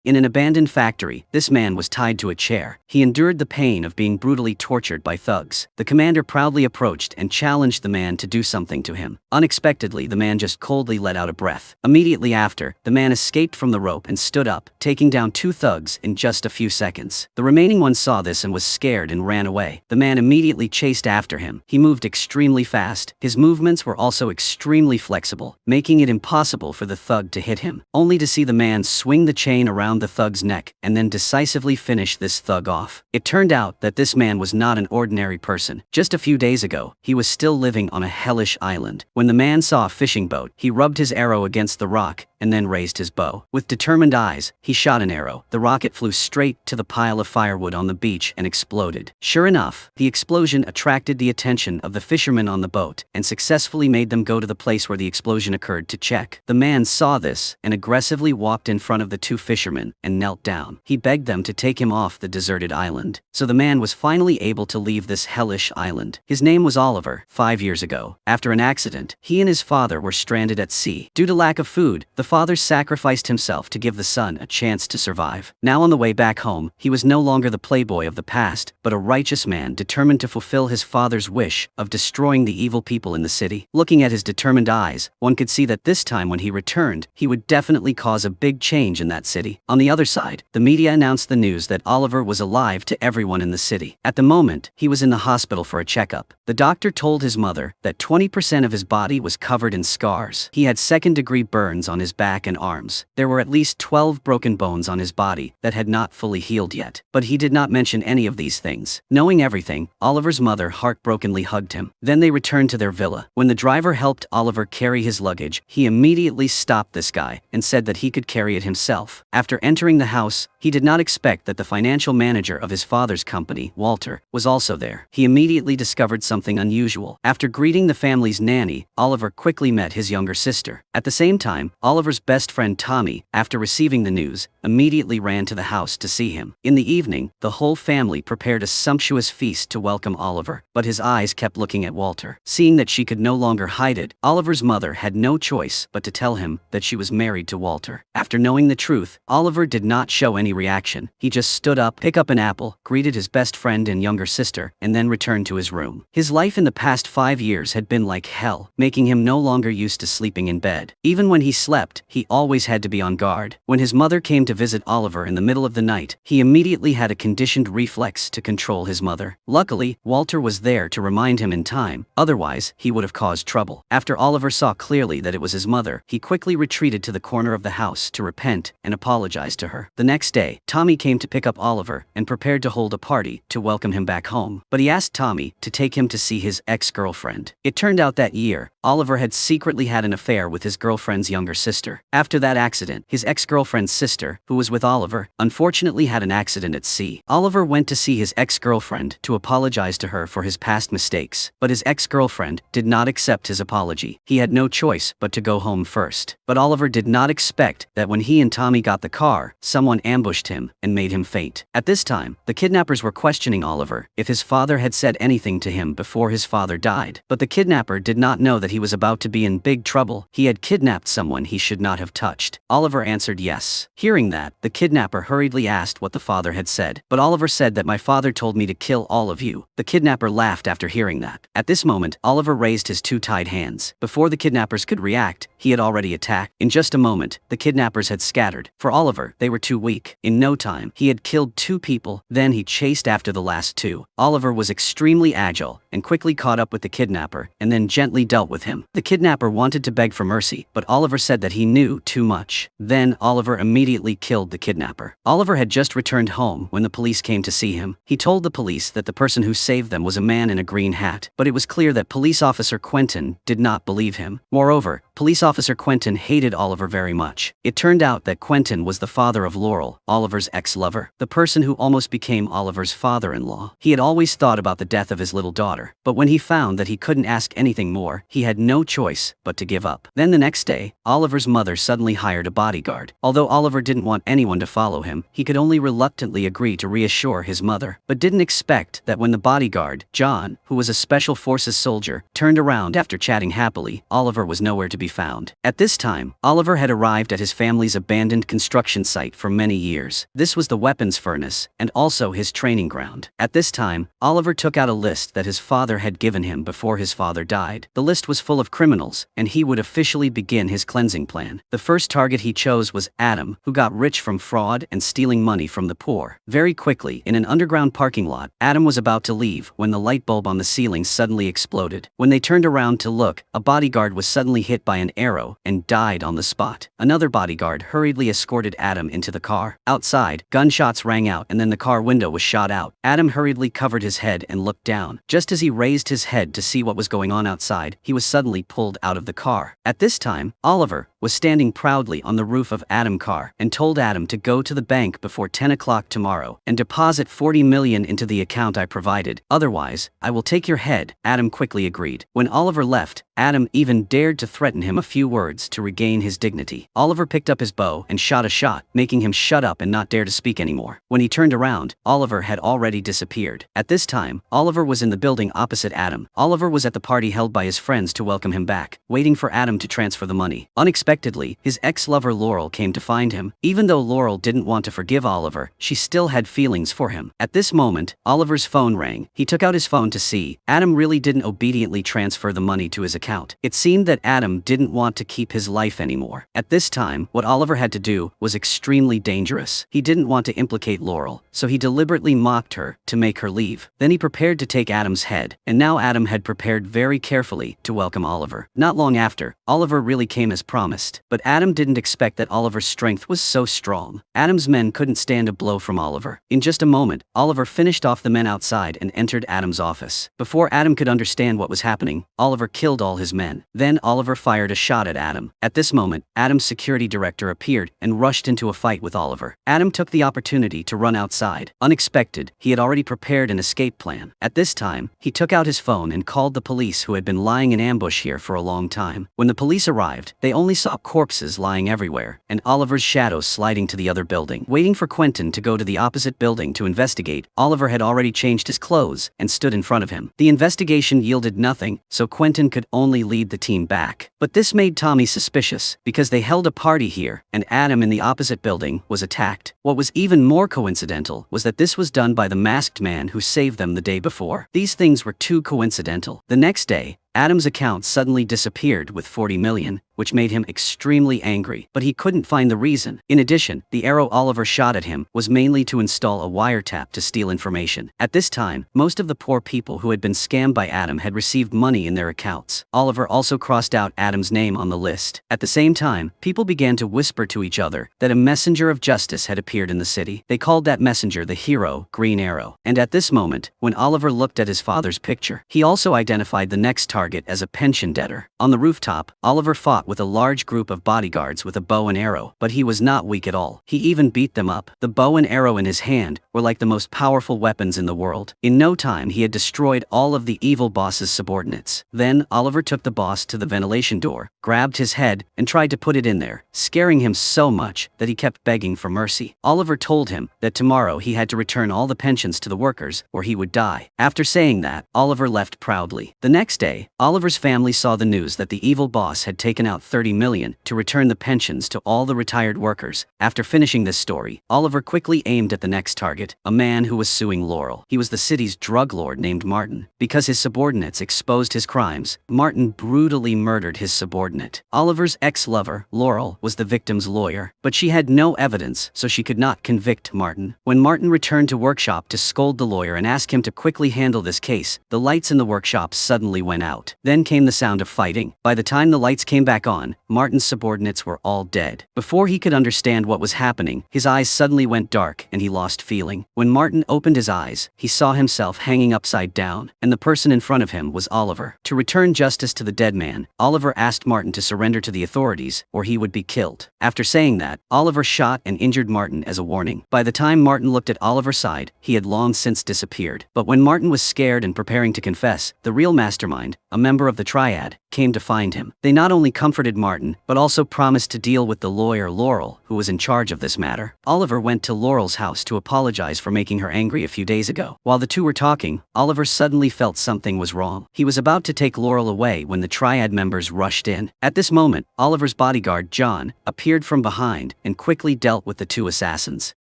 In an abandoned factory, this man was tied to a chair. He endured the pain of being brutally tortured by thugs. The commander proudly approached and challenged the man to do something to him. Unexpectedly, the man just coldly let out a breath. Immediately after, the man escaped from the rope and stood up, taking down 2 thugs in just a few seconds. The remaining one saw this and was scared and ran away. The man immediately chased after him. He moved extremely fast. His movements were also extremely flexible, making it impossible for the thug to hit him, only to see the man swing the chain around the thug's neck and then decisively finish this thug off. It turned out that this man was not an ordinary person. Just a few days ago, he was still living on a hellish island. When the man saw a fishing boat, he rubbed his arrow against the rock and then raised his bow. With determined eyes, he shot an arrow. The rocket flew straight to the pile of firewood on the beach and exploded. Sure enough, the explosion attracted the attention of the fishermen on the boat and successfully made them go to the place where the explosion occurred to check. The man saw this and aggressively walked in front of the 2 fishermen and knelt down. He begged them to take him off the deserted island. So the man was finally able to leave this hellish island. His name was Oliver. 5 years ago, after an accident, he and his father were stranded at sea. Due to lack of food, the father sacrificed himself to give the son a chance to survive. Now on the way back home, he was no longer the playboy of the past, but a righteous man determined to fulfill his father's wish of destroying the evil people in the city. Looking at his determined eyes, one could see that this time when he returned, he would definitely cause a big change in that city. On the other side, the media announced the news that Oliver was alive to everyone in the city. At the moment, he was in the hospital for a checkup. The doctor told his mother that 20% of his body was covered in scars. He had second-degree burns on his back and arms. There were at least 12 broken bones on his body that had not fully healed yet. But he did not mention any of these things. Knowing everything, Oliver's mother heartbrokenly hugged him. Then they returned to their villa. When the driver helped Oliver carry his luggage, he immediately stopped this guy and said that he could carry it himself. After entering the house, he did not expect that the financial manager of his father's company, Walter, was also there. He immediately discovered something unusual. After greeting the family's nanny, Oliver quickly met his younger sister. At the same time, Oliver's best friend Tommy, after receiving the news, immediately ran to the house to see him. In the evening, the whole family prepared a sumptuous feast to welcome Oliver, but his eyes kept looking at Walter. Seeing that she could no longer hide it, Oliver's mother had no choice but to tell him that she was married to Walter. After knowing the truth, Oliver did not show any reaction. He just stood up, picked up an apple, greeted his best friend and younger sister, and then returned to his room. His life in the past 5 years had been like hell, making him no longer used to sleeping in bed. Even when he slept, he always had to be on guard. When his mother came to visit Oliver in the middle of the night, he immediately had a conditioned reflex to control his mother. Luckily, Walter was there to remind him in time, otherwise he would have caused trouble. After Oliver saw clearly that it was his mother, he quickly retreated to the corner of the house to repent and apologize to her. The next day, Tommy came to pick up Oliver and prepared to hold a party to welcome him back home, but he asked Tommy to take him to see his ex-girlfriend. It turned out that year, Oliver had secretly had an affair with his girlfriend's younger sister. After that accident, his ex-girlfriend's sister, who was with Oliver, unfortunately had an accident at sea. Oliver went to see his ex-girlfriend to apologize to her for his past mistakes, but his ex-girlfriend did not accept his apology. He had no choice but to go home first. But Oliver did not expect that when he and Tommy got the car, someone ambushed him and made him faint. At this time, the kidnappers were questioning Oliver if his father had said anything to him before his father died. But the kidnapper did not know that he was about to be in big trouble. He had kidnapped someone he should not have touched. Oliver answered yes. Hearing that, the kidnapper hurriedly asked what the father had said. But Oliver said that my father told me to kill all of you. The kidnapper laughed after hearing that. At this moment, Oliver raised his 2 tied hands. Before the kidnappers could react, he had already attacked. In just a moment, the kidnappers had scattered. For Oliver, they were too weak. In no time, he had killed 2 people, then he chased after the last 2. Oliver was extremely agile and quickly caught up with the kidnapper and then gently dealt with him. The kidnapper wanted to beg for mercy, but Oliver said that he knew too much. Then Oliver immediately killed the kidnapper. Oliver had just returned home when the police came to see him. He told the police that the person who saved them was a man in a green hat, but it was clear that police officer Quentin did not believe him. Moreover, police officer Quentin hated Oliver very much. It turned out that Quentin was the father of Laurel, Oliver's ex-lover, the person who almost became Oliver's father-in-law. He had always thought about the death of his little daughter, but when he found that he couldn't ask anything more, he had no choice but to give up. Then the next day, Oliver's mother suddenly hired a bodyguard. Although Oliver didn't want anyone to follow him, he could only reluctantly agree to reassure his mother, but didn't expect that when the bodyguard, John, who was a special forces soldier, turned around after chatting happily, Oliver was nowhere to be found. At this time, Oliver had arrived at his family's abandoned construction site for many years. This was the weapons furnace, and also his training ground. At this time, Oliver took out a list that his father had given him before his father died. The list was full of criminals, and he would officially begin his cleansing plan. The first target he chose was Adam, who got rich from fraud and stealing money from the poor. Very quickly, in an underground parking lot, Adam was about to leave when the light bulb on the ceiling suddenly exploded. When they turned around to look, a bodyguard was suddenly hit by an arrow and died on the spot. Another bodyguard hurriedly escorted Adam into the car. Outside, gunshots rang out and then the car window was shot out. Adam hurriedly covered his head and looked down. Just as he raised his head to see what was going on outside, he was suddenly pulled out of the car. At this time, Oliver was standing proudly on the roof of Adam's car and told Adam to go to the bank before 10 o'clock tomorrow and deposit 40 million into the account I provided. Otherwise, I will take your head. Adam quickly agreed. When Oliver left, Adam even dared to threaten him a few words to regain his dignity. Oliver picked up his bow and shot a shot, making him shut up and not dare to speak anymore. When he turned around, Oliver had already disappeared. At this time, Oliver was in the building opposite Adam. Oliver was at the party held by his friends to welcome him back, waiting for Adam to transfer the money. Unexpectedly, his ex-lover Laurel came to find him. Even though Laurel didn't want to forgive Oliver, she still had feelings for him. At this moment, Oliver's phone rang. He took out his phone to see Adam really didn't obediently transfer the money to his account. It seemed that Adam didn't want to keep his life anymore. At this time, what Oliver had to do was extremely dangerous. He didn't want to implicate Laurel, so he deliberately mocked her to make her leave. Then he prepared to take Adam's head, and now Adam had prepared very carefully to welcome Oliver. Not long after, Oliver really came as promised, but Adam didn't expect that Oliver's strength was so strong. Adam's men couldn't stand a blow from Oliver. In just a moment, Oliver finished off the men outside and entered Adam's office. Before Adam could understand what was happening, Oliver killed all his men. Then Oliver fired a shot at Adam. At this moment, Adam's security director appeared and rushed into a fight with Oliver. Adam took the opportunity to run outside. Unexpected, he had already prepared an escape plan. At this time, he took out his phone and called the police who had been lying in ambush here for a long time. When the police arrived, they only saw corpses lying everywhere, and Oliver's shadow sliding to the other building. Waiting for Quentin to go to the opposite building to investigate, Oliver had already changed his clothes and stood in front of him. The investigation yielded nothing, so Quentin could only lead the team back. But this made Tommy suspicious, because they held a party here, and Adam in the opposite building was attacked. What was even more coincidental was that this was done by the masked man who saved them the day before. These things were too coincidental. The next day, Adam's account suddenly disappeared with 40 million, which made him extremely angry, but he couldn't find the reason. In addition, the arrow Oliver shot at him was mainly to install a wiretap to steal information. At this time, most of the poor people who had been scammed by Adam had received money in their accounts. Oliver also crossed out Adam's name on the list. At the same time, people began to whisper to each other that a messenger of justice had appeared in the city. They called that messenger the hero, Green Arrow. And at this moment, when Oliver looked at his father's picture, he also identified the next target as a pension debtor. On the rooftop, Oliver fought with a large group of bodyguards with a bow and arrow, but he was not weak at all. He even beat them up. The bow and arrow in his hand were like the most powerful weapons in the world. In no time, he had destroyed all of the evil boss's subordinates. Then, Oliver took the boss to the ventilation door, grabbed his head, and tried to put it in there, scaring him so much that he kept begging for mercy. Oliver told him that tomorrow he had to return all the pensions to the workers, or he would die. After saying that, Oliver left proudly. The next day, Oliver's family saw the news that the evil boss had taken out 30 million to return the pensions to all the retired workers. After finishing this story, Oliver quickly aimed at the next target, a man who was suing Laurel. He was the city's drug lord named Martin. Because his subordinates exposed his crimes, Martin brutally murdered his subordinate. Oliver's ex-lover, Laurel, was the victim's lawyer, but she had no evidence, so she could not convict Martin. When Martin returned to workshop to scold the lawyer and ask him to quickly handle this case, the lights in the workshop suddenly went out. Then came the sound of fighting. By the time the lights came back on, Martin's subordinates were all dead. Before he could understand what was happening, his eyes suddenly went dark and he lost feeling. When Martin opened his eyes, he saw himself hanging upside down, and the person in front of him was Oliver. To return justice to the dead man, Oliver asked Martin to surrender to the authorities, or he would be killed. After saying that, Oliver shot and injured Martin as a warning. By the time Martin looked at Oliver's side, he had long since disappeared. But when Martin was scared and preparing to confess, the real mastermind, a member of the Triad, came to find him. They not only comforted Martin, but also promised to deal with the lawyer Laurel, who was in charge of this matter. Oliver went to Laurel's house to apologize for making her angry a few days ago. While the two were talking, Oliver suddenly felt something was wrong. He was about to take Laurel away when the Triad members rushed in. At this moment, Oliver's bodyguard, John, appeared from behind and quickly dealt with the two assassins.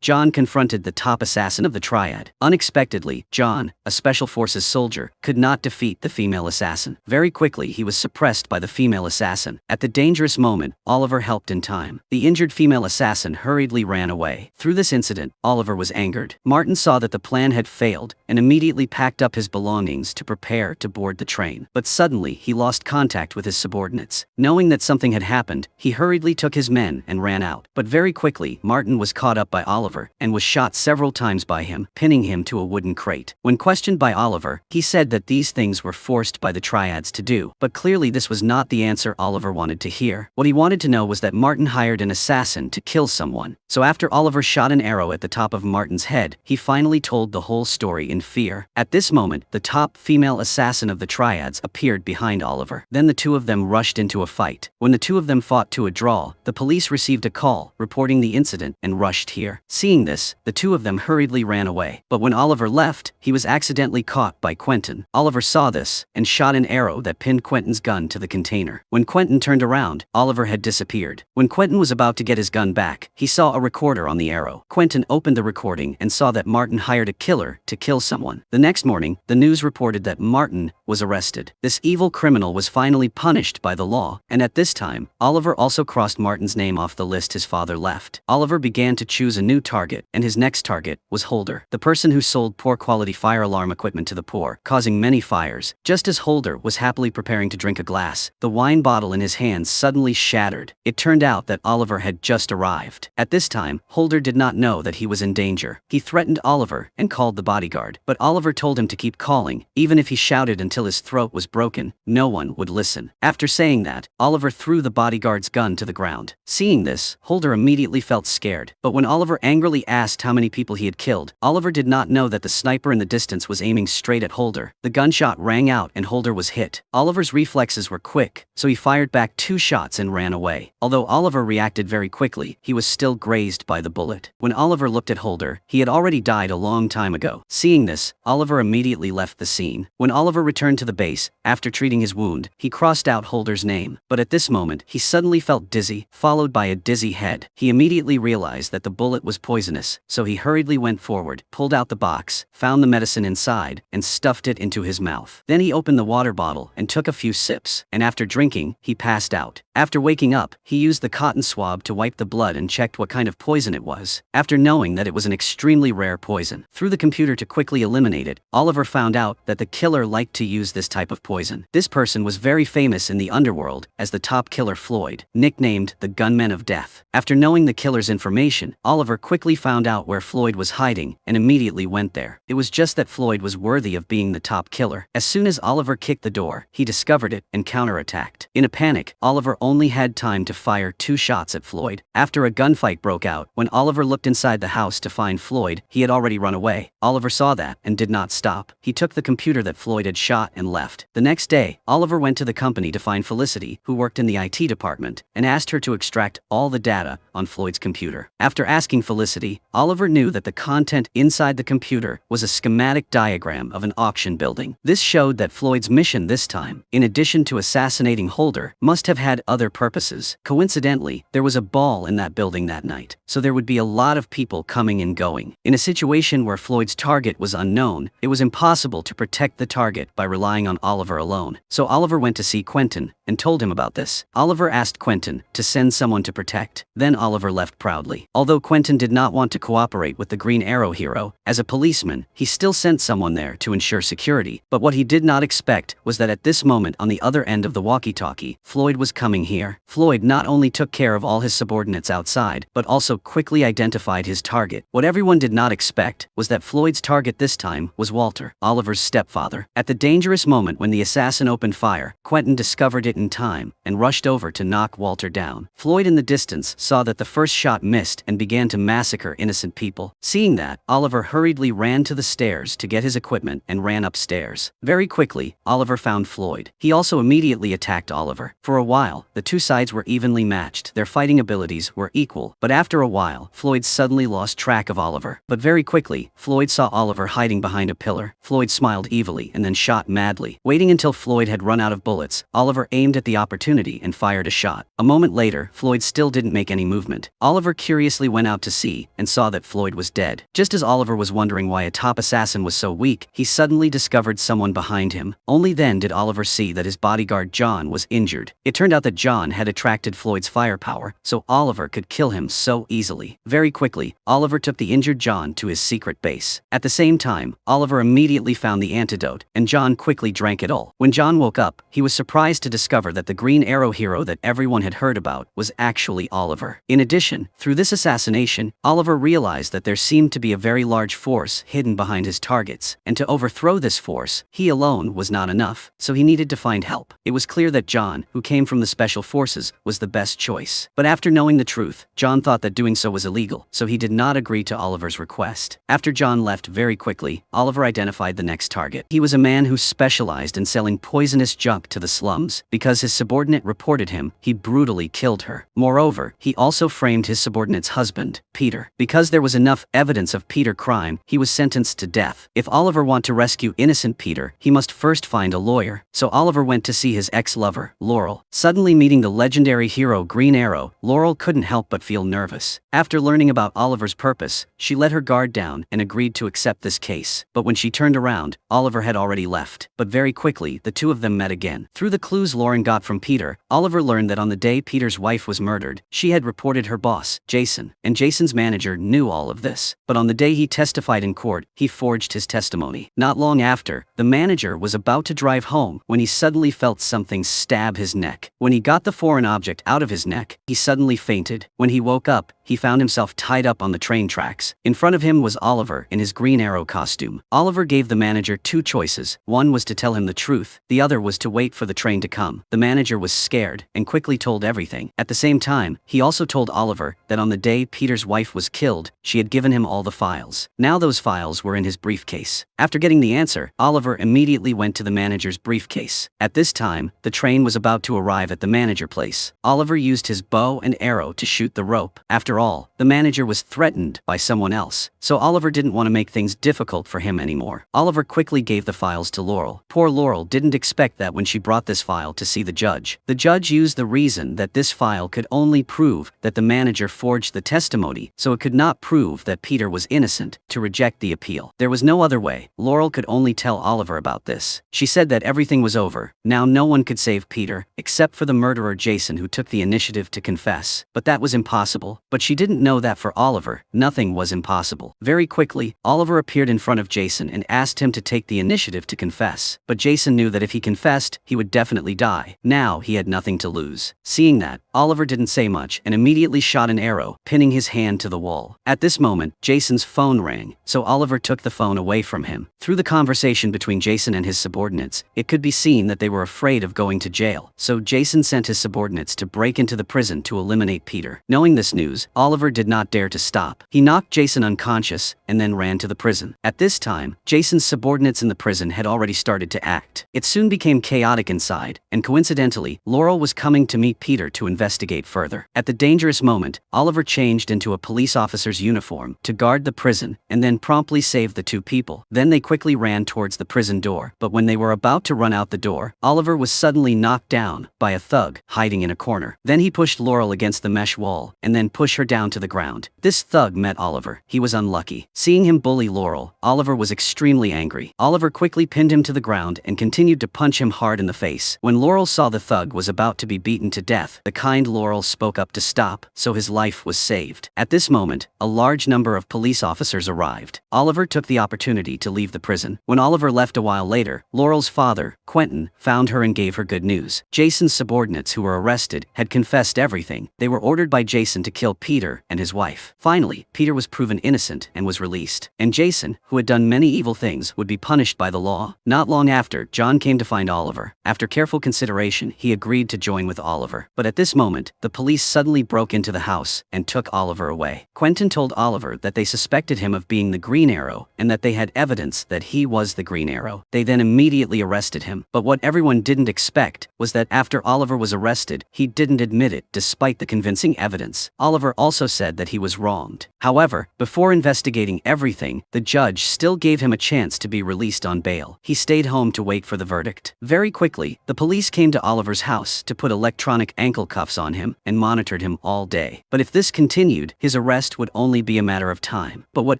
John confronted the top assassin of the Triad. Unexpectedly, John, a Special Forces soldier, could not defeat the female assassin. Very quickly, he was suppressed by the female assassin. At the dangerous moment, Oliver helped in time. The injured female assassin hurriedly ran away. Through this incident, Oliver was angered. Martin saw that the plan had failed and immediately packed up his belongings to prepare to board the train. But suddenly, he lost contact with his subordinates. Knowing that something had happened, he hurriedly took his men and ran out. But very quickly, Martin was caught up by Oliver and was shot several times by him, pinning him to a wooden crate. When questioned by Oliver, he said that these things were forced by the Triads to do. But clearly this was not the answer Oliver wanted to hear. What he wanted to know was that Martin hired an assassin to kill someone. So after Oliver shot an arrow at the top of Martin's head, he finally told the whole story in fear. At this moment, the top female assassin of the Triads appeared behind Oliver. Then the two of them rushed into a fight. When the two of them fought to a draw, the police received a call reporting the incident and rushed here. Seeing this, the two of them hurriedly ran away. But when Oliver left, he was accidentally caught by Quentin. Oliver saw this and shot an arrow that pinned Quentin's gun to the container. When Quentin turned around, Oliver had disappeared. When Quentin was about to get his gun back, he saw a recorder on the arrow. Quentin opened the recording and saw that Martin hired a killer to kill someone. The next morning, the news reported that Martin was arrested. This evil criminal was finally punished by the law, and at this time, Oliver also crossed Martin's name off the list his father left. Oliver began to choose a new target, and his next target was Holder, the person who sold poor quality fire alarm equipment to the poor, causing many fires. Just as Holder was happily preparing to drink a glass, the wine bottle in his hands suddenly shattered. It turned out that Oliver had just arrived. At this time, Holder did not know that he was in danger. He threatened Oliver and called the bodyguard, but Oliver told him to keep calling. Even if he shouted until his throat was broken, no one would listen. After saying that, Oliver threw the bodyguard's gun to the ground. Seeing this, Holder immediately felt scared. But when Oliver angrily asked how many people he had killed, Oliver did not know that the sniper in the distance was aiming straight at Holder. The gunshot rang out and Holder was hit. Oliver's reflexes were quick, so he fired back 2 shots and ran away. Although Oliver reacted very quickly, he was still grazed by the bullet. When Oliver looked at Holder, he had already died a long time ago. Seeing this, Oliver immediately left the scene. When Oliver returned to the base, after treating his wound, he crossed out Holder's name. But at this moment, he suddenly felt dizzy, followed by a dizzy head. He immediately realized that the bullet was poisonous, so he hurriedly went forward, pulled out the box, found the medicine inside, and stuffed it into his mouth. Then he opened the water bottle and took a few sips, and after drinking, he passed out. After waking up, he used the cotton swab to wipe the blood and checked what kind of poison it was. After knowing that it was an extremely rare poison, through the computer to quickly eliminate it, Oliver found out that the killer liked to use this type of poison. This person was very famous in the underworld as the top killer Floyd, nicknamed the Gunman of Death. After knowing the killer's information, Oliver quickly found out where Floyd was hiding and immediately went there. It was just that Floyd was worthy of being the top killer. As soon as Oliver kicked the door, he discovered it and counterattacked. In a panic, Oliver only had time to fire 2 shots at Floyd. After a gunfight broke out, when Oliver looked inside the house to find Floyd, he had already run away. Oliver saw that and did not stop. He took the computer that Floyd had shot and left. The next day, Oliver went to the company to find Felicity, who worked in the IT department, and asked her to extract all the data on Floyd's computer. After asking Felicity, Oliver knew that the content inside the computer was a schematic diagram of an auction building. This showed that Floyd's mission this time, in addition to assassinating Holder, must have had other purposes. Coincidentally, there was a ball in that building that night, so there would be a lot of people coming and going. In a situation where Floyd's target was unknown, it was impossible to protect the target by relying on Oliver alone. So Oliver went to see Quentin and told him about this. Oliver asked Quentin to send someone to protect. Then Oliver left proudly. Although Quentin did not want to cooperate with the Green Arrow hero, as a policeman, he still sent someone there to ensure security. But what he did not expect was that at this moment on the other end of the walkie-talkie, Floyd was coming here. Floyd not only took care of all his subordinates outside, but also quickly identified his target. What everyone did not expect was that Floyd's target this time was Walter, Oliver's stepfather. At the dangerous moment when the assassin opened fire, Quentin discovered it in time and rushed over to knock Walter down. Floyd in the distance saw that the first shot missed and began to massacre innocent people. Seeing that, Oliver hurriedly ran to the stairs to get his equipment and ran upstairs. Very quickly, Oliver found Floyd. He also immediately attacked Oliver. For a while, the two sides were evenly matched. Their fighting abilities were equal, but after a while, Floyd suddenly lost track of Oliver. But very quickly, Floyd saw Oliver hiding behind a pillar. Floyd smiled evilly and then shot madly. Waiting until Floyd had run out of bullets, Oliver aimed at the opportunity and fired a shot. A moment later, Floyd still didn't make any movement. Oliver curiously went out to see and saw that Floyd was dead. Just as Oliver was wondering why a top assassin was so weak, he suddenly discovered someone behind him. Only then did Oliver see that his bodyguard John was injured. It turned out that John had attracted Floyd's firepower, so Oliver could kill him so easily. Very quickly, Oliver took the injured John to his secret base. At the same time, Oliver immediately found the antidote, and John quickly drank it all. When John woke up, he was surprised to discover that the Green Arrow hero that everyone had heard about was actually Oliver. In addition, through this assassination, Oliver realized that there seemed to be a very large force hidden behind his targets, and to overthrow this force, he alone was not enough, so he needed to find help. It was clear that John, who came from the Special Forces, was the best choice. But after knowing the truth, John thought that doing so was illegal, so he did not agree to Oliver's request. After John left very quickly, Oliver identified the next target. He was a man who specialized in selling poisonous junk to the slums. Because his subordinate reported him, he brutally killed her. Moreover, he also framed his subordinate's husband, Peter. Because there was enough evidence of Peter's crime, he was sentenced to death. If Oliver wanted to rescue innocent Peter, he must first find a lawyer. So Oliver went to see his ex-lover, Laurel. Suddenly meeting the legendary hero Green Arrow, Laurel couldn't help but feel nervous. After learning about Oliver's purpose, she let her guard down and agreed to accept this case. But when she turned around, Oliver had already left. But very quickly, the two of them met again. Through the clues Lauren got from Peter, Oliver learned that on the day Peter's wife was murdered, she had reported her boss, Jason, and Jason's manager knew all of this. But on the day he testified in court, he forged his testimony. Not long after, the manager was about to drive home when he suddenly felt something stab his neck. When he got the foreign object out of his neck, he suddenly fainted. When he woke up, he found himself tied up on the train tracks. In front of him was Oliver in his Green Arrow costume. Oliver gave the manager two choices. One was to tell him the truth, the other was to wait for the train to come. The manager was scared and quickly told everything. At the same time, he also told Oliver that on the day Peter's wife was killed, she had given him all the files. Now those files were in his briefcase. After getting the answer, Oliver immediately went to the manager's briefcase. At this time, the train was about to arrive at the manager place. Oliver used his bow and arrow to shoot the rope. After all, the manager was threatened by someone else, so Oliver didn't want to make things difficult for him anymore. Oliver quickly gave the files to Laurel. Poor Laurel didn't expect that when she brought this file to see the judge. The judge used the reason that this file could only prove that the manager forged the testimony, so it could not prove that Peter was innocent, to reject the appeal. There was no other way. Laurel could only tell Oliver about this. She said that everything was over. Now no one could save Peter, except for the murderer Jason, who took the initiative to confess. But that was impossible. But she didn't know that for Oliver, nothing was impossible. Very quickly, Oliver appeared in front of Jason and asked him to take the initiative to confess. But Jason knew that if he confessed, he would definitely die. Now he had nothing to lose. Seeing that, Oliver didn't say much and immediately shot an arrow, pinning his hand to the wall. At this moment, Jason's phone rang, so Oliver took the phone away from him. Through the conversation between Jason and his subordinates, it could be seen that they were afraid of going to jail. So Jason sent his subordinates to break into the prison to eliminate Peter. Knowing this news, Oliver did not dare to stop. He knocked Jason unconscious and then ran to the prison. At this time, Jason's subordinates in the prison had already started to act. It soon became chaotic inside, and coincidentally, Laurel was coming to meet Peter to investigate further. At the dangerous moment, Oliver changed into a police officer's uniform to guard the prison and then promptly saved the two people. Then they quickly ran towards the prison door, but when they were about to run out the door, Oliver was suddenly knocked down by a thug hiding in a corner. Then he pushed Laurel against the mesh wall and then pushed her down to the ground. This thug met Oliver. He was unlucky. Seeing him bully Laurel, Oliver was extremely angry. Oliver quickly pinned him to the ground and continued to punch him hard in the face. When Laurel saw the thug was about to be beaten to death, the kind Laurel spoke up to stop, so his life was saved. At this moment, a large number of police officers arrived. Oliver took the opportunity to leave the prison. When Oliver left a while later, Laurel's father, Quentin, found her and gave her good news. Jason's subordinates who were arrested had confessed everything. They were ordered by Jason to kill Peter and his wife. Finally, Peter was proven innocent and was released. And Jason, who had done many evil things, would be punished by the law. Not long after, John came to find Oliver. After careful consideration, consideration, he agreed to join with Oliver. But at this moment, the police suddenly broke into the house and took Oliver away. Quentin told Oliver that they suspected him of being the Green Arrow and that they had evidence that he was the Green Arrow. They then immediately arrested him. But what everyone didn't expect was that after Oliver was arrested, he didn't admit it despite the convincing evidence. Oliver also said that he was wronged. However, before investigating everything, the judge still gave him a chance to be released on bail. He stayed home to wait for the verdict. Very quickly, the police came to Oliver's house to put electronic ankle cuffs on him and monitored him all day. But if this continued, his arrest would only be a matter of time. But what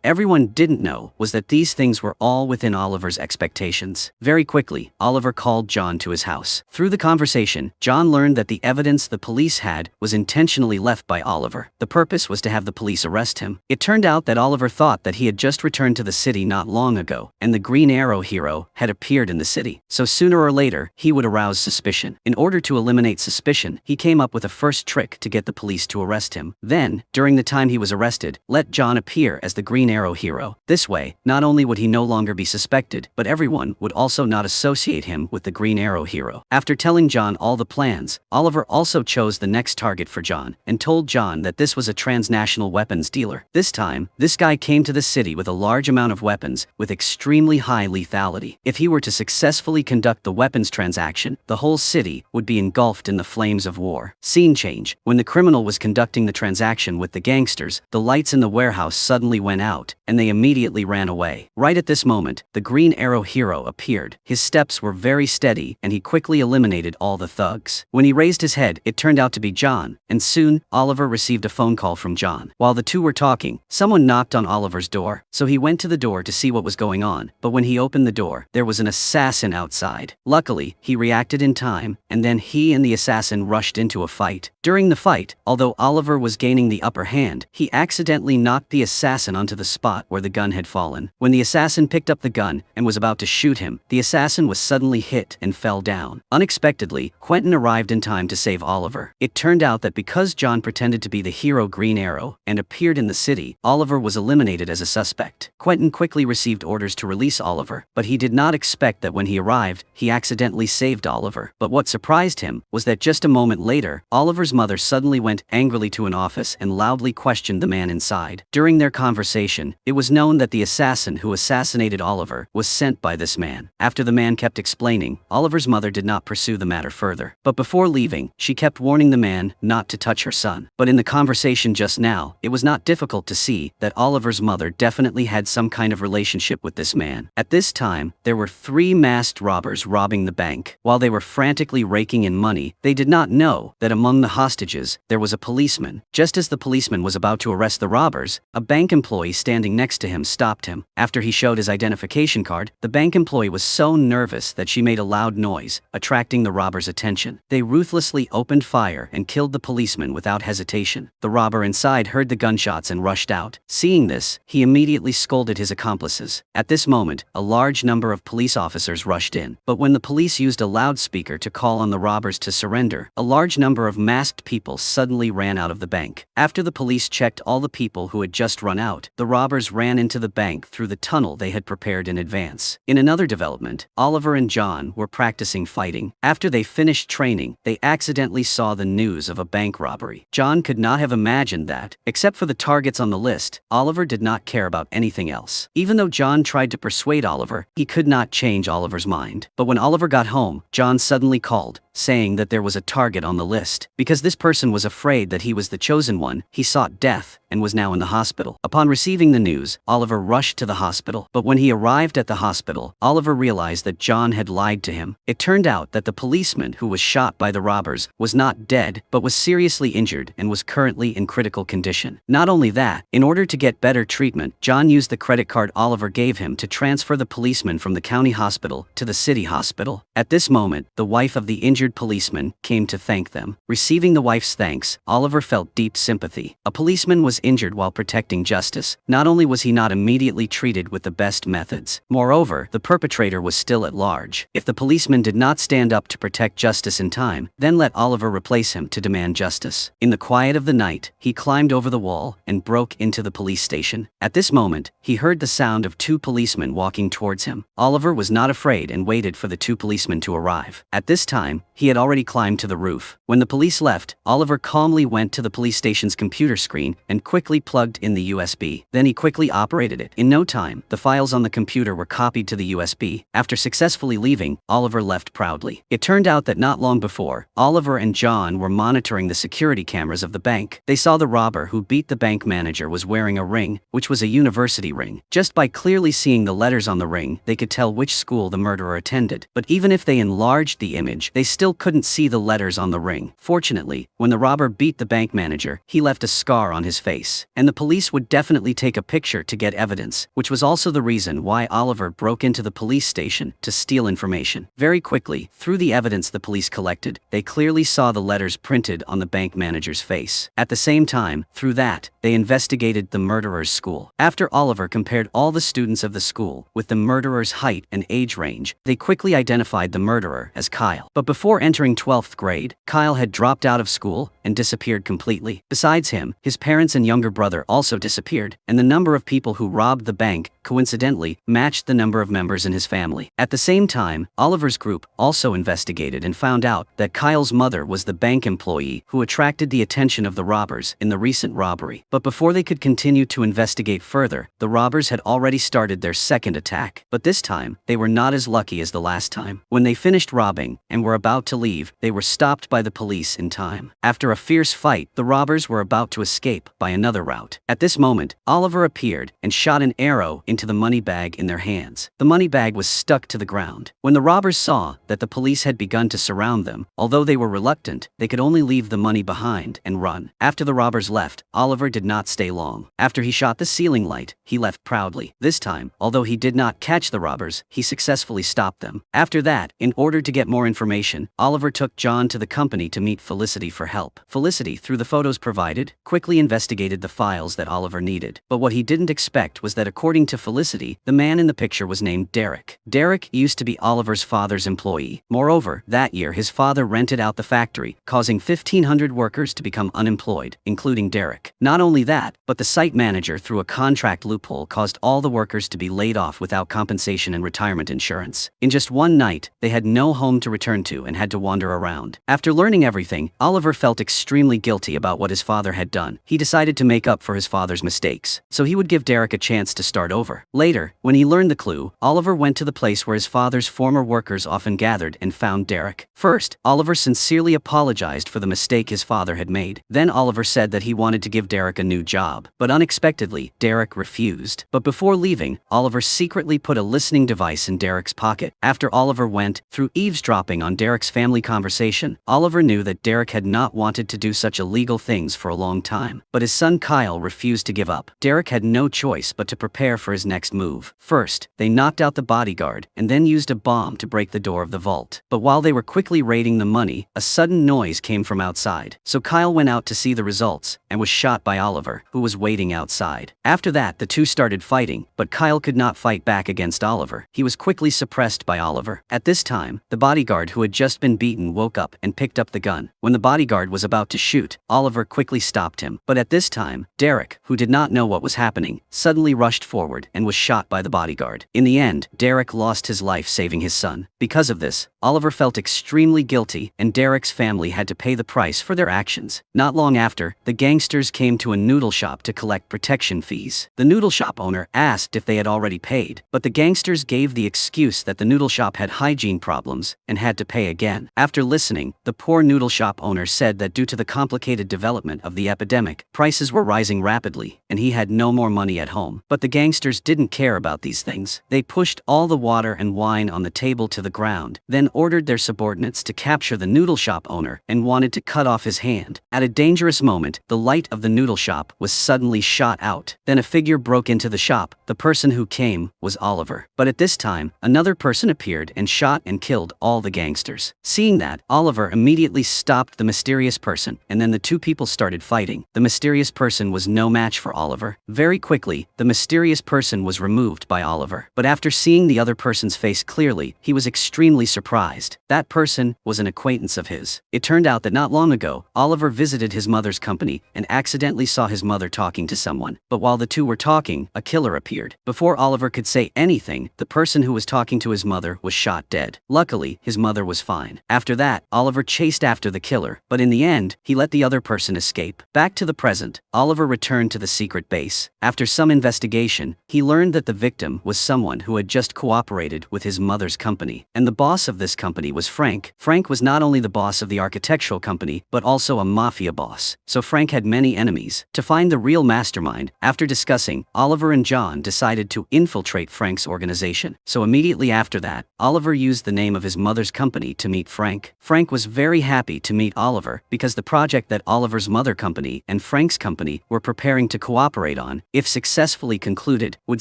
everyone didn't know was that these things were all within Oliver's expectations. Very quickly, Oliver called John to his house. Through the conversation, John learned that the evidence the police had was intentionally left by Oliver. The purpose was to have the police arrest him. It turned out that Oliver thought that he had just returned to the city not long ago, and the Green Arrow hero had appeared in the city. So sooner or later, he would arouse suspicion. In order to eliminate suspicion, he came up with a first trick to get the police to arrest him. Then, during the time he was arrested, let John appear as the Green Arrow hero. This way, not only would he no longer be suspected, but everyone would also not associate him with the Green Arrow hero. After telling John all the plans, Oliver also chose the next target for John and told John that this was a transnational weapons dealer. This time, this guy came to the city with a large amount of weapons with extremely high lethality. If he were to successfully conduct the weapons transaction, the whole city would be engulfed in the flames of war. Scene change. When the criminal was conducting the transaction with the gangsters, the lights in the warehouse suddenly went out, and they immediately ran away. Right at this moment, the Green Arrow hero appeared. His steps were very steady, and he quickly eliminated all the thugs. When he raised his head, it turned out to be John, and soon, Oliver received a phone call from John. While the two were talking, someone knocked on Oliver's door, so he went to the door to see what was going on, but when he opened the door, there was an assassin outside. Luckily, he reacted in time, and then he and the assassin rushed into a fight. During the fight, although Oliver was gaining the upper hand, he accidentally knocked the assassin onto the spot where the gun had fallen. When the assassin picked up the gun and was about to shoot him, the assassin was suddenly hit and fell down. Unexpectedly, Quentin arrived in time to save Oliver. It turned out that because John pretended to be the hero Green Arrow and appeared in the city, Oliver was eliminated as a suspect. Quentin quickly received orders to release Oliver, but he did not expect that when he arrived, he accidentally saved Oliver. But what surprised him was that just a moment later, Oliver's mother suddenly went angrily to an office and loudly questioned the man inside. During their conversation, it was known that the assassin who assassinated Oliver was sent by this man. After the man kept explaining, Oliver's mother did not pursue the matter further. But before leaving, she kept warning the man not to touch her son. But in the conversation just now, it was not difficult to see that Oliver's mother definitely had some kind of relationship with this man. At this time, there were 3 masked robbers robbing the bank. While they were frantically raking in money, they did not know that among the hostages, there was a policeman. Just as the policeman was about to arrest the robbers, a bank employee standing next to him stopped him. After he showed his identification card, the bank employee was so nervous that she made a loud noise, attracting the robbers' attention. They ruthlessly opened fire and killed the policeman without hesitation. The robber inside heard the gunshots and rushed out. Seeing this, he immediately scolded his accomplices. At this moment, a large number of police officers rushed in. But when the police used a loudspeaker to call on the robbers to surrender, a large number of masked people suddenly ran out of the bank. After the police checked all the people who had just run out, the robbers ran into the bank through the tunnel they had prepared in advance. In another development, Oliver and John were practicing fighting. After they finished training, they accidentally saw the news of a bank robbery. John could not have imagined that, except for the targets on the list, Oliver did not care about anything else. Even though John tried to persuade Oliver, he could not change Oliver's mind. But when Oliver got home, John suddenly called, saying that there was a target on the list. Because this person was afraid that he was the chosen one, he sought death and was now in the hospital. Upon receiving the news, Oliver rushed to the hospital. But when he arrived at the hospital, Oliver realized that John had lied to him. It turned out that the policeman who was shot by the robbers was not dead, but was seriously injured and was currently in critical condition. Not only that, in order to get better treatment, John used the credit card Oliver gave him to transfer the policeman from the county hospital to the city hospital. At this moment, the wife of the injured policeman came to thank them. Receiving the wife's thanks, Oliver felt deep sympathy. A policeman was injured while protecting justice. Not only was he not immediately treated with the best methods, moreover, the perpetrator was still at large. If the policeman did not stand up to protect justice in time, then let Oliver replace him to demand justice. In the quiet of the night, he climbed over the wall and broke into the police station. At this moment, he heard the sound of 2 policemen walking towards him. Oliver was not afraid and waited for the 2 policemen to arrive. At this time, he had already climbed to the roof. When the police left, Oliver calmly went to the police station's computer screen and quickly plugged in the USB. Then he quickly operated it. In no time, the files on the computer were copied to the USB. After successfully leaving, Oliver left proudly. It turned out that not long before, Oliver and John were monitoring the security cameras of the bank. They saw the robber who beat the bank manager was wearing a ring, which was a university ring. Just by clearly seeing the letters on the ring, they could tell which school the murderer attended. But even if they enlarged the image, they still couldn't see the letters on the ring. Fortunately, when the robber beat the bank manager, he left a scar on his face. And the police would definitely take a picture to get evidence, which was also the reason why Oliver broke into the police station to steal information. Very quickly, through the evidence the police collected, they clearly saw the letters printed on the bank manager's face. At the same time, through that, they investigated the murderer's school. After Oliver compared all the students of the school with the murderer's height and age range, they quickly identified the murderer as Kyle. But before entering 12th grade, Kyle had dropped out of school and disappeared completely. Besides him, his parents and younger brother also disappeared, and the number of people who robbed the bank, coincidentally, matched the number of members in his family. At the same time, Oliver's group also investigated and found out that Kyle's mother was the bank employee who attracted the attention of the robbers in the recent robbery. But before they could continue to investigate further, the robbers had already started their second attack. But this time, they were not as lucky as the last time. When they finished robbing and were about to leave, they were stopped by the police in time. After a fierce fight, the robbers were about to escape by another route. At this moment, Oliver appeared and shot an arrow into the money bag in their hands. The money bag was stuck to the ground. When the robbers saw that the police had begun to surround them, although they were reluctant, they could only leave the money behind and run. After the robbers left, Oliver did not stay long. After he shot the ceiling light, he left proudly. This time, although he did not catch the robbers, he successfully stopped them. After that, in order to get more information, Oliver took John to the company to meet Felicity for help. Felicity, through the photos provided, quickly investigated the files that Oliver needed. But what he didn't expect was that according to Felicity, the man in the picture was named Derek. Derek used to be Oliver's father's employee. Moreover, that year his father rented out the factory, causing 1,500 workers to become unemployed, including Derek. Not only that, but the site manager through a contract loophole caused all the workers to be laid off without compensation and retirement insurance. In just one night, they had no home to return to and had to wander around. After learning everything, Oliver felt extremely guilty about what his father had done. He decided to make up for his father's mistakes, so he would give Derek a chance to start over. Later, when he learned the clue, Oliver went to the place where his father's former workers often gathered and found Derek. First, Oliver sincerely apologized for the mistake his father had made. Then Oliver said that he wanted to give Derek a new job, but unexpectedly, Derek refused. But before leaving, Oliver secretly put a listening device in Derek's pocket. After Oliver went, through eavesdropping on Derek's family conversation, Oliver knew that Derek had not wanted to do such illegal things for a long time. But his son Kyle refused to give up. Derek had no choice but to prepare for his next move. First, they knocked out the bodyguard and then used a bomb to break the door of the vault. But while they were quickly raiding the money, a sudden noise came from outside. So Kyle went out to see the results and was shot by Oliver, who was waiting outside. After that, the two started fighting, but Kyle could not fight back against Oliver. He was quickly suppressed by Oliver. At this time, the bodyguard who had just been beaten woke up and picked up the gun. When the bodyguard was about to shoot, Oliver quickly stopped him. But at this time, Derek, who did not know what was happening, suddenly rushed forward and was shot by the bodyguard. In the end, Derek lost his life saving his son. Because of this, Oliver felt extremely guilty, and Derek's family had to pay the price for their actions. Not long after, the gangsters came to a noodle shop to collect protection fees. The noodle shop owner asked if they had already paid, but the gangsters gave the excuse that the noodle shop had hygiene problems and had to pay again. After listening, the poor noodle shop owner said that due to the complicated development of the epidemic, prices were rising rapidly, and he had no more money at home. But the gangsters didn't care about these things. They pushed all the water and wine on the table to the ground, then ordered their subordinates to capture the noodle shop owner and wanted to cut off his hand. At a dangerous moment, the light of the noodle shop was suddenly shot out. Then a figure broke into the shop. The person who came was Oliver. But at this time, another person appeared and shot and killed all the gangsters. Seeing that, Oliver immediately stopped the mysterious person, and then the two people started fighting. The mysterious person was no match for Oliver. Very quickly, the mysterious person was removed by Oliver. But after seeing the other person's face clearly, he was extremely surprised. That person was an acquaintance of his. It turned out that not long ago, Oliver visited his mother's company and accidentally saw his mother talking to someone. But while the two were talking, a killer appeared. Before Oliver could say anything, the person who was talking to his mother was shot dead. Luckily, his mother was fine. After that, Oliver chased after the killer, but in the end, he let the other person escape. Back to the present, Oliver returned to the secret base. After some investigation, he learned that the victim was someone who had just cooperated with his mother's company. And the boss of this company was Frank. Frank was not only the boss of the architectural company, but also a mafia boss. So Frank had many enemies. To find the real mastermind, after discussing, Oliver and John decided to infiltrate Frank's organization. So immediately after that, Oliver used the name of his mother's company to meet Frank. Frank was very happy to meet Oliver because the project that Oliver's mother company and Frank's company were preparing to cooperate on, if successfully concluded, would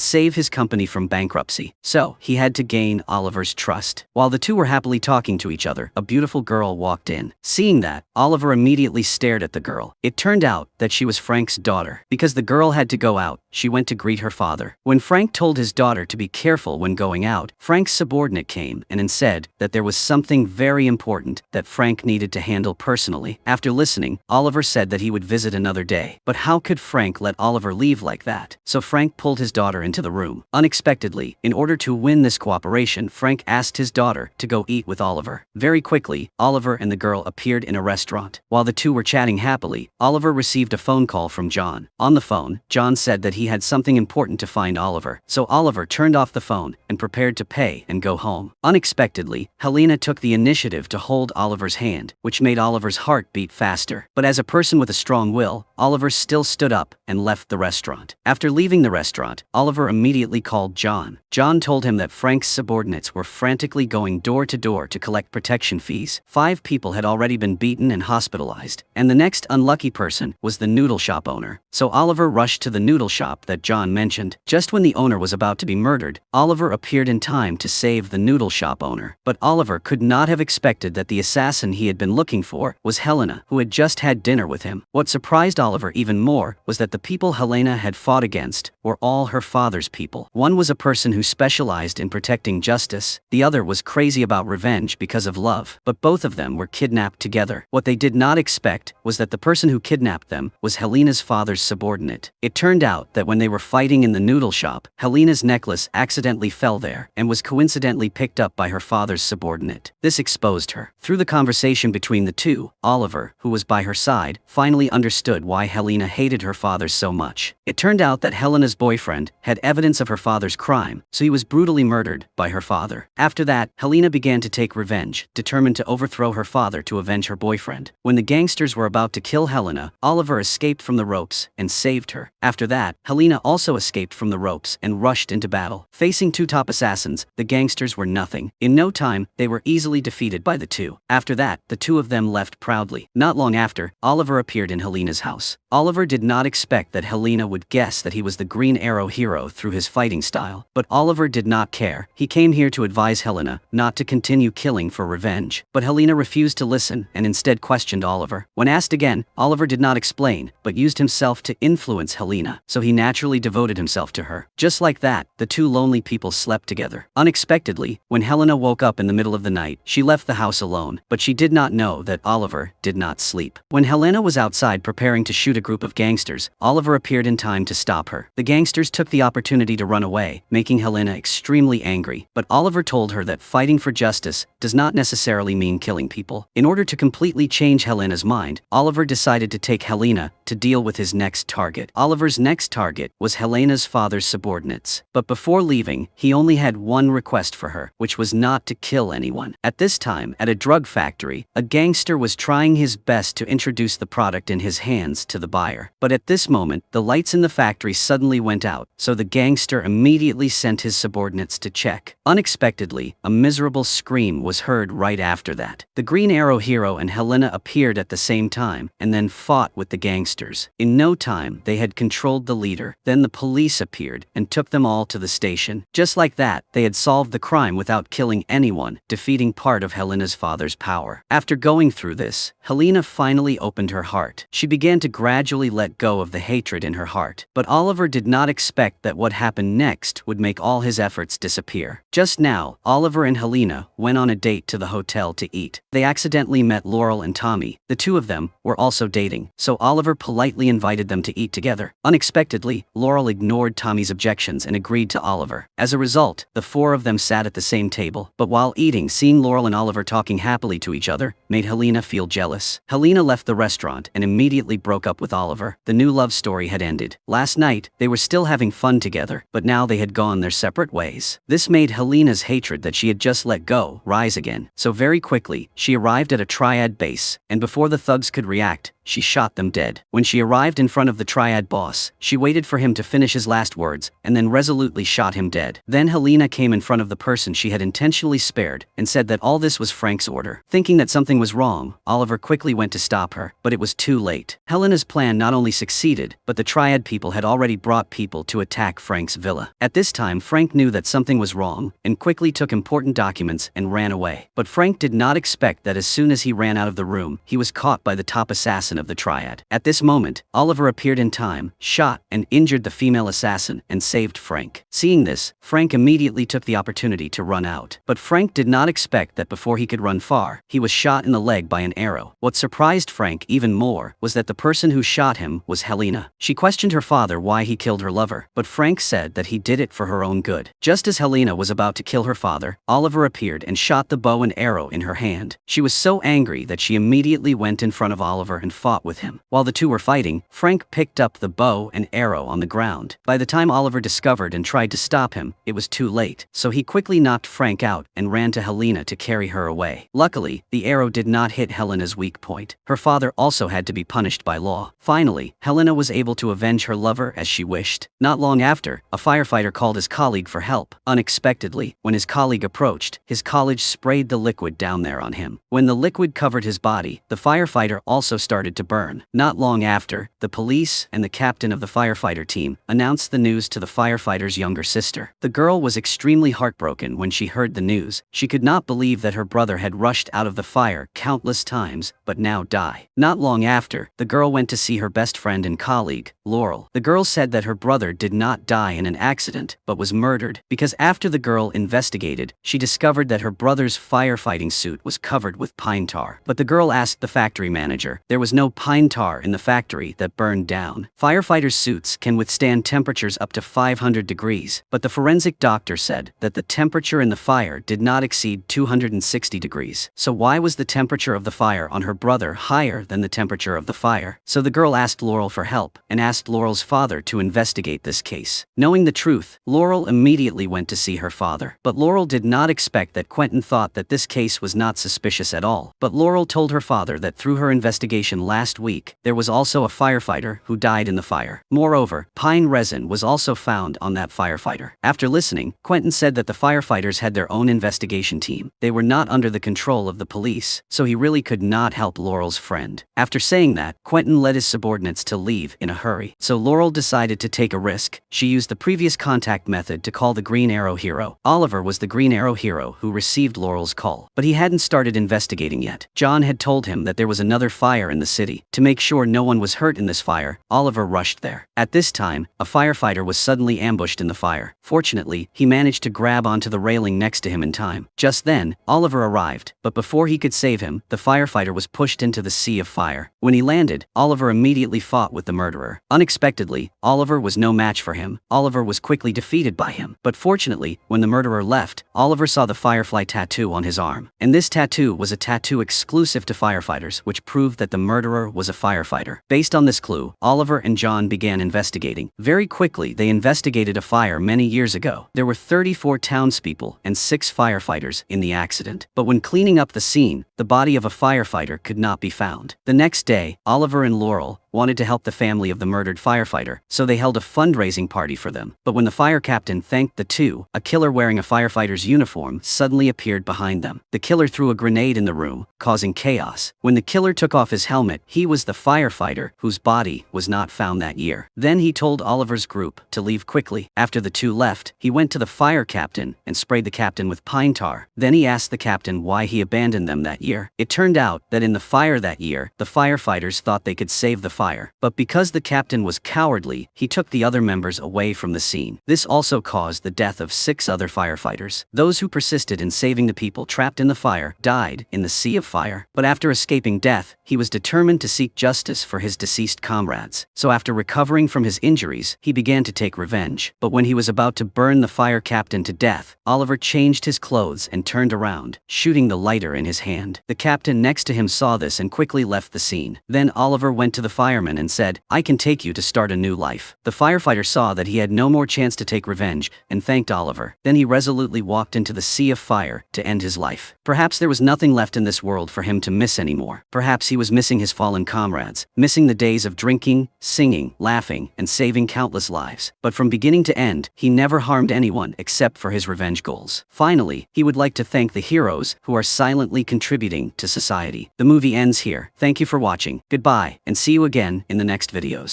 save his company from bankruptcy. So, he had to gain Oliver's trust. While the two were happily talking to each other, a beautiful girl walked in. Seeing that, Oliver immediately stared at the girl. It turned out that she was Frank's daughter. Because the girl had to go out, she went to greet her father. When Frank told his daughter to be careful when going out, Frank's subordinate came and said that there was something very important that Frank needed to handle personally. After listening, Oliver said that he would visit another day. But how could Frank let Oliver leave like that? So Frank pulled his daughter into the room. Unexpectedly, in order to win this cooperation, Frank asked his daughter to go eat with Oliver. Very quickly, Oliver and the girl appeared in a restaurant. While the two were chatting happily, Oliver received a phone call from John. On the phone, John said that he had something important to find Oliver. So Oliver turned off the phone and prepared to pay and go home. Unexpectedly, Helena took the initiative to hold Oliver's hand, which made Oliver's heart beat faster. But as a person with a strong will, Oliver still stood up and left the restaurant. After leaving the restaurant, Oliver immediately called John. John told him that Frank's subordinates were frantically going door to door to collect protection fees. 5 people had already been beaten and hospitalized, and the next unlucky person was the noodle shop owner. So Oliver rushed to the noodle shop that John mentioned. Just when the owner was about to be murdered, Oliver appeared in time to save the noodle shop owner. But Oliver could not have expected that the assassin he had been looking for was Helena, who had just had dinner with him. What surprised Oliver even more was that the people Helena had fought against were all her father's people. One was a person who specialized in protecting justice, the other was crazy about revenge because of love, but both of them were kidnapped together. What they did not expect was that the person who kidnapped them was Helena's father's subordinate. It turned out that when they were fighting in the noodle shop, Helena's necklace accidentally fell there and was coincidentally picked up by her father's subordinate. This exposed her. Through the conversation between the two, Oliver, who was by her side, finally understood why Helena hated her father so much. It turned out that Helena's boyfriend had evidence of her father's crime, so he was brutally murdered by her father. After that, Helena began to take revenge, determined to overthrow her father to avenge her boyfriend. When the gangsters were about to kill Helena, Oliver escaped from the ropes and saved her. After that, Helena also escaped from the ropes and rushed into battle. Facing 2 top assassins, the gangsters were nothing. In no time, they were easily defeated by the two. After that, the two of them left proudly. Not long after, Oliver appeared in Helena's house. Oliver did not expect that Helena would guess that he was the Green Arrow hero through his fighting style, but Oliver did not care. He came here to advise Helena not to continue killing for revenge. But Helena refused to listen and instead questioned Oliver. When asked again, Oliver did not explain, but used himself to influence Helena, so he naturally devoted himself to her. Just like that, the two lonely people slept together. Unexpectedly, when Helena woke up in the middle of the night, she left the house alone, but she did not know that Oliver did not sleep. When Helena was outside preparing to shoot a group of gangsters, Oliver appeared in time to stop her. The gangsters took the opportunity to run away, making Helena extremely angry, but Oliver told her that fighting for justice does not necessarily mean killing people. In order to completely change Helena's mind, Oliver decided to take Helena to deal with his next target. Oliver's next target was Helena's father's subordinates. But before leaving, he only had one request for her, which was not to kill anyone. At this time, at a drug factory, a gangster was trying his best to introduce the product in his hands substance to the buyer. But at this moment, the lights in the factory suddenly went out, so the gangster immediately sent his subordinates to check. Unexpectedly, a miserable scream was heard right after that. The Green Arrow hero and Helena appeared at the same time, and then fought with the gangsters. In no time, they had controlled the leader. Then the police appeared and took them all to the station. Just like that, they had solved the crime without killing anyone, defeating part of Helena's father's power. After going through this, Helena finally opened her heart. She began to gradually let go of the hatred in her heart. But Oliver did not expect that what happened next would make all his efforts disappear. Just now, Oliver and Helena went on a date to the hotel to eat. They accidentally met Laurel and Tommy. The two of them were also dating, so Oliver politely invited them to eat together. Unexpectedly, Laurel ignored Tommy's objections and agreed to Oliver. As a result, the four of them sat at the same table. But while eating, seeing Laurel and Oliver talking happily to each other made Helena feel jealous. Helena left the restaurant and immediately broke up with Oliver. The new love story had ended. Last night, they were still having fun together, but now they had gone their separate ways. This made Helena's hatred that she had just let go rise again. So very quickly, she arrived at a Triad base, and before the thugs could react, she shot them dead. When she arrived in front of the Triad boss, she waited for him to finish his last words, and then resolutely shot him dead. Then Helena came in front of the person she had intentionally spared, and said that all this was Frank's order. Thinking that something was wrong, Oliver quickly went to stop her, but it was too late. Helena's plan not only succeeded, but the Triad people had already brought people to attack Frank's villa. At this time, Frank knew that something was wrong, and quickly took important documents and ran away. But Frank did not expect that as soon as he ran out of the room, he was caught by the top assassin of the Triad. At this moment, Oliver appeared in time, shot and injured the female assassin, and saved Frank. Seeing this, Frank immediately took the opportunity to run out. But Frank did not expect that before he could run far, he was shot in the leg by an arrow. What surprised Frank even more was that the person who shot him was Helena. She questioned her father why he killed her lover, but Frank said that he did it for her own good. Just as Helena was about to kill her father, Oliver appeared and shot the bow and arrow in her hand. She was so angry that she immediately went in front of Oliver and fought with him. While the two were fighting, Frank picked up the bow and arrow on the ground. By the time Oliver discovered and tried to stop him, it was too late, so he quickly knocked Frank out and ran to Helena to carry her away. Luckily, the arrow did not hit Helena's weak point. Her father also had to be punished by law. Finally, Helena was able to avenge her lover as she wished. Not long after, a firefighter called his colleague for help. Unexpectedly, when his colleague approached, his colleague sprayed the liquid down there on him. When the liquid covered his body, the firefighter also started to burn. Not long after, the police and the captain of the firefighter team announced the news to the firefighter's younger sister. The girl was extremely heartbroken when she heard the news. She could not believe that her brother had rushed out of the fire countless times, but now die. Not long after, the girl went to see her best friend and colleague, Laurel. The girl said that her brother did not die in an accident, but was murdered, because after the girl investigated, she discovered that her brother's firefighting suit was covered with pine tar. But the girl asked the factory manager. There was no pine tar in the factory that burned down. Firefighters' suits can withstand temperatures up to 500 degrees, but the forensic doctor said that the temperature in the fire did not exceed 260 degrees. So why was the temperature of the fire on her brother higher than the temperature of the fire? So the girl asked Laurel for help, and asked Laurel's father to investigate this case. Knowing the truth, Laurel immediately went to see her father. But Laurel did not expect that Quentin thought that this case was not suspicious at all. But Laurel told her father that through her investigation last week, there was also a firefighter who died in the fire. Moreover, pine resin was also found on that firefighter. After listening, Quentin said that the firefighters had their own investigation team. They were not under the control of the police, so he really could not help Laurel's friend. After saying that, Quentin led his subordinates to leave in a hurry. So Laurel decided to take a risk. She used the previous contact method to call the Green Arrow hero. Oliver was the Green Arrow hero who received Laurel's call, but he hadn't started investigating yet. John had told him that there was another fire in the city. To make sure no one was hurt in this fire, Oliver rushed there. At this time, a firefighter was suddenly ambushed in the fire. Fortunately, he managed to grab onto the railing next to him in time. Just then, Oliver arrived, but before he could save him, the firefighter was pushed into the sea of fire. When he landed, Oliver immediately fought with the murderer. Unexpectedly, Oliver was no match for him. Oliver was quickly defeated by him. But fortunately, when the murderer left, Oliver saw the firefly tattoo on his arm. And this tattoo was a tattoo exclusive to firefighters, which proved that the murderer was a firefighter. Based on this clue, Oliver and John began investigating. Very quickly, they investigated a fire many years ago. There were 34 townspeople and 6 firefighters in the accident. But when cleaning up the scene, the body of a firefighter could not be found. The next day, Oliver and Laurel wanted to help the family of the murdered firefighter, so they held a fundraising party for them. But when the fire captain thanked the two, a killer wearing a firefighter's uniform suddenly appeared behind them. The killer threw a grenade in the room, causing chaos. When the killer took off his helmet, he was the firefighter whose body was not found that year. Then he told Oliver's group to leave quickly. After the two left, he went to the fire captain and sprayed the captain with pine tar. Then he asked the captain why he abandoned them that year. It turned out that in the fire that year, the firefighters thought they could save the fire. But because the captain was cowardly, he took the other members away from the scene. This also caused the death of 6 other firefighters. Those who persisted in saving the people trapped in the fire died in the sea of fire. But after escaping death, he was determined to seek justice for his deceased comrades. So after recovering from his injuries, he began to take revenge. But when he was about to burn the fire captain to death, Oliver changed his clothes and turned around, shooting the lighter in his hand. The captain next to him saw this and quickly left the scene. Then Oliver went to the fireman and said, "I can take you to start a new life." The firefighter saw that he had no more chance to take revenge and thanked Oliver. Then he resolutely walked into the sea of fire to end his life. Perhaps there was nothing left in this world for him to miss anymore. Perhaps he was missing his fallen comrades, missing the days of drinking, singing, laughing, and saving countless lives. But from beginning to end, he never harmed anyone except for his revenge goals. Finally, he would like to thank the heroes who are silently contributing to society. The movie ends here. Thank you for watching. Goodbye, and see you again in the next videos.